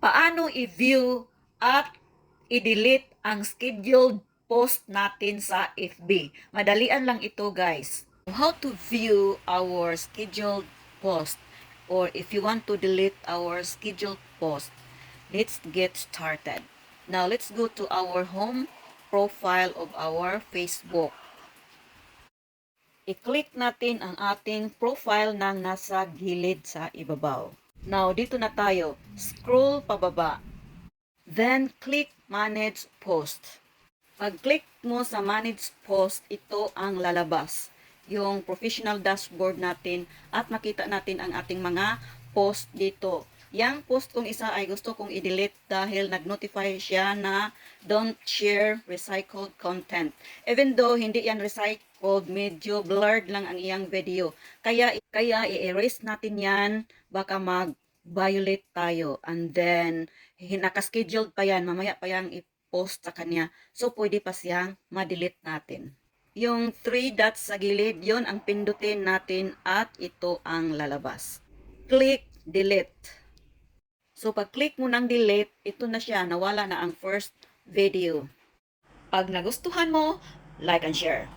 Paano i-view at i-delete ang scheduled post natin sa FB? Madalian lang ito, guys. How to view our scheduled post, or if you want to delete our scheduled post, let's get started. Now, let's go to our home profile of our Facebook. I-click natin ang ating profile nang nasa gilid sa ibabaw. Now, dito na tayo. Scroll pababa. Then, click Manage Post. Pag-click mo sa Manage Post, ito ang lalabas. Yung professional dashboard natin at makita natin ang ating mga post dito. Yang post kong isa ay gusto kong i-delete dahil nag-notify siya na don't share recycled content. Even though hindi yan recycled, medyo blurred lang ang iyang video. Kaya i-erase natin yan, baka mag-violate tayo. And then, nakascheduled pa yan, mamaya pa yang i-post sa kanya. So, pwede pa siyang ma-delete natin. Yung 3 dots sa gilid, yon ang pindutin natin at ito ang lalabas. Click Delete. So, pag-click mo ng delete, ito na siya, nawala na ang first video. Pag nagustuhan mo, like and share.